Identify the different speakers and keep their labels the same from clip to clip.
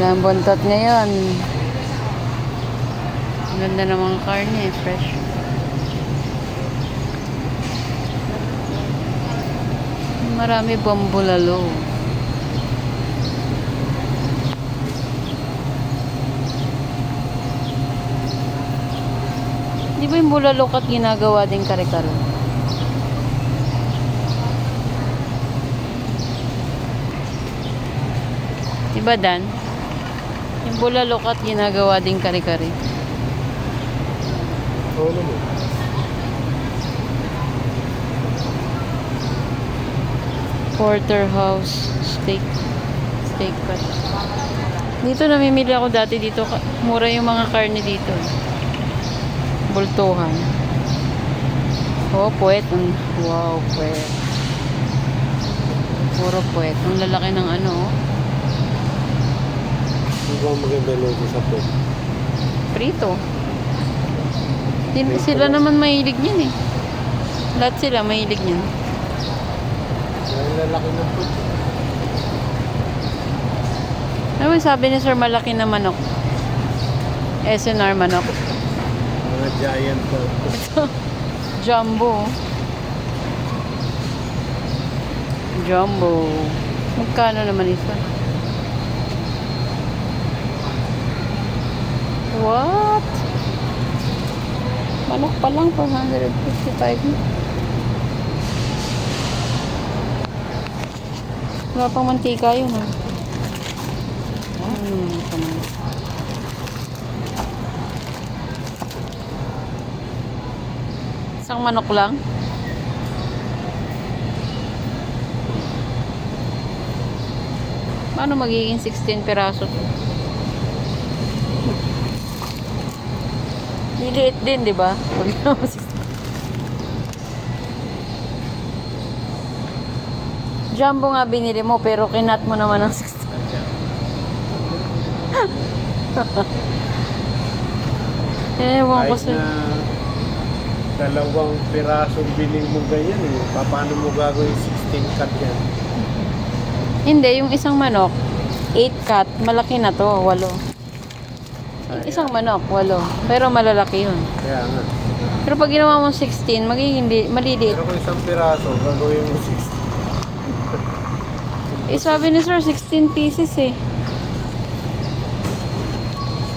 Speaker 1: Walang buntot ngayon. Ang ganda ng mga karne, fresh. Marami bambulalo. Di ba yung bulalo kat ginagawa din kare-kare? Di ba, Dan? Yung bulalo kat ginagawa din kare-kare.
Speaker 2: Oo naman.
Speaker 1: Porterhouse steak pot. Dito namimili ako dati dito. Mura yung mga karne dito. Bultuhan. Oh, puwet. Wow, puwet. Puro puwet. Ang lalaki ng ano, oh.
Speaker 2: Hindi ko maganda logo sa pot.
Speaker 1: Prito. Sila naman mahilig niyan eh. Lahat sila mahilig niyan.
Speaker 2: Ang lalaki ng pot.
Speaker 1: Ano sabi ni Sir, malaki na manok? SNR manok.
Speaker 2: Mga giant pot.
Speaker 1: Jumbo. Jumbo. Magkano naman isa? What? Manok pa lang, 455. Wala pang mantika yun, ha? Isang manok lang? Paano magiging 16 peraso to? Liliit din, di ba? Jumbo nga binili mo, pero kinat mo naman ng 16. Ewan ko
Speaker 2: Kahit
Speaker 1: sa...
Speaker 2: na dalawang pirasong biling mo ganyan eh. Paano mo gagawin 16 cut yan?
Speaker 1: Hindi, yung isang manok, 8 cut, malaki na to, 8. Yung isang manok, 8. Pero malalaki yun.
Speaker 2: Kaya nga.
Speaker 1: Pero pag ginawa mo 16, magiging maliliit.
Speaker 2: Pero kung isang piraso, gagawin mo 16.
Speaker 1: Eh, sabi ni Sir, 16 pieces eh.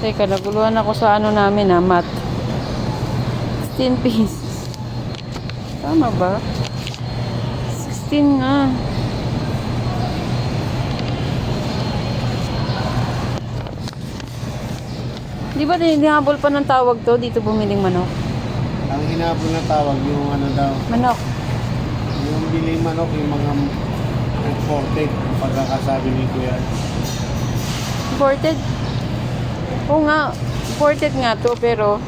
Speaker 1: Teka, naguluhan ako sa ano namin ha, math. 16 pieces. Tama ba? 16 nga. Di ba hinahabol pa ng tawag to dito bumiling manok?
Speaker 2: Ang hinabol na tawag yung ano daw,
Speaker 1: Manok.
Speaker 2: yung biling manok, yung mga imported, yung pagkakasabi ni Kuya.
Speaker 1: Imported? Oo nga, imported nga to, pero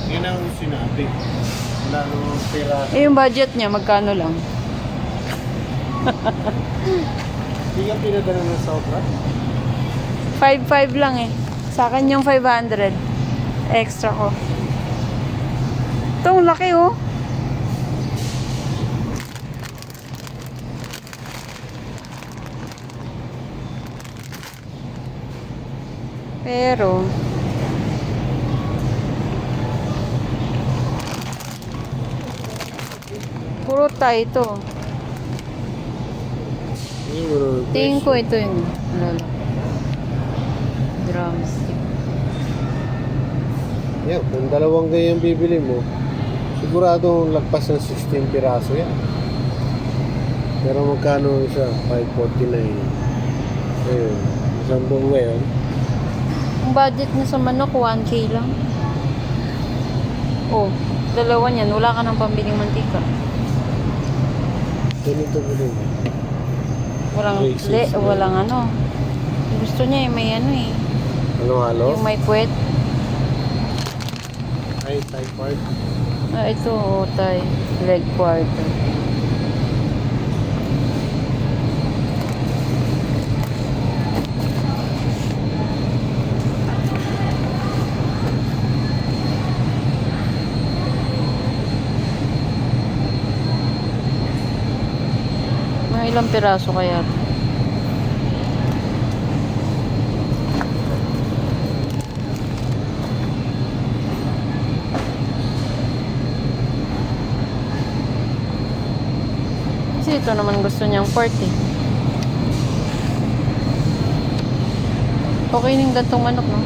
Speaker 2: Yun ang sinabi. Wala namang piraso.
Speaker 1: eh, yung budget niya, magkano lang?
Speaker 2: Hindi ka pinadala ng sobra?
Speaker 1: 5.5 lang eh. Sa akin yung 500. Extra ko. Itong laki oh. Pero puro Thai ito. Tingin ko ito yung lalaki. Drumstick.
Speaker 2: Yan, kung dalawang ganyan bibili mo, sigurado lagpas ng 16 piraso yan. Pero magkano isa? 549. Ayun, isang buong ngayon.
Speaker 1: Ang budget niya sa manok, 1K lang. Oh, dalawa niyan. Wala ka ng pambiling mantika.
Speaker 2: Ganito bilhin.
Speaker 1: Walang ano. Gusto niya may ano eh.
Speaker 2: Halo-halo?
Speaker 1: Yung may puwet.
Speaker 2: Ay, Thai part.
Speaker 1: Ah, ito, oh, Thai. Leg quarter. Ilang piraso kaya to? Kasi ito naman gusto niyang pork eh. Okay ning gantong manok, no?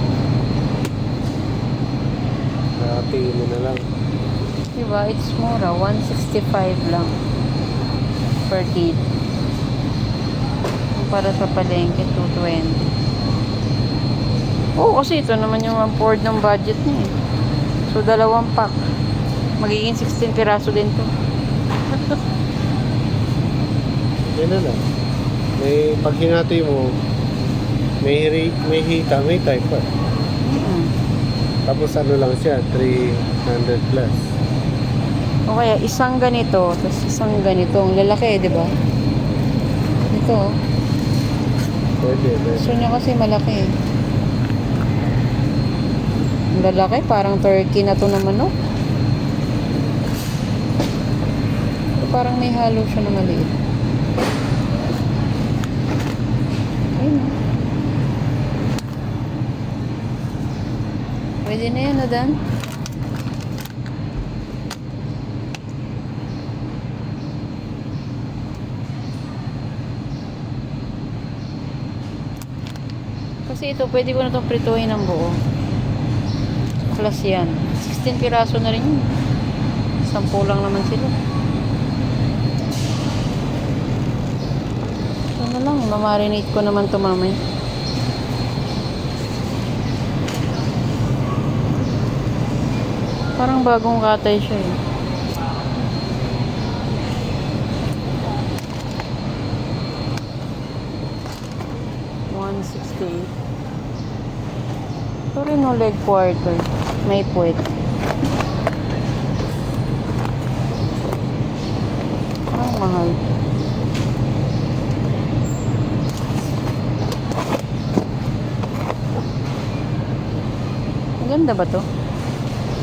Speaker 2: Hatiin mo na lang.
Speaker 1: Diba? It's mura. 165 lang per kilo. Para sa palengke, 220. Oo, kasi ito naman yung afford ng budget niya eh. So, 2 pack. Magiging 16 piraso din to.
Speaker 2: Yan na lang. Pag hinati mo, may hita, may type pa. Tapos ano lang siya, 300 plus.
Speaker 1: O kaya, isang ganito, tapos isang ganitong lalaki, di ba? Ito, oh.
Speaker 2: Pwede.
Speaker 1: Gusto niya kasi malaki. Ang lalaki, parang turkey na to naman, no? Parang may halo siya na maliit. Ayun. Pwede na yan, Adan. Kasi ito, pwede ko na itong prituhin ng buo. Plus yan. 16 piraso na rin yun. 10 lang naman sila. Ano lang, mamarinate ko naman ito mamaya. Parang bagong katay siya eh. $168. Ito rin no leg quarter. May puwet. Parang mahal. Maganda ba to?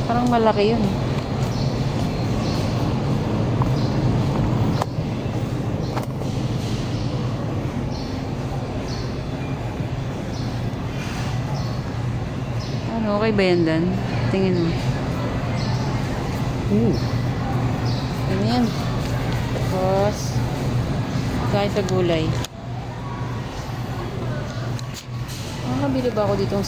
Speaker 1: Parang malaki yun. Ano, okay ba yan, Dan? Tingin mo. Ano yan? Tapos, kaya sa gulay. Makakabili ba ako ditong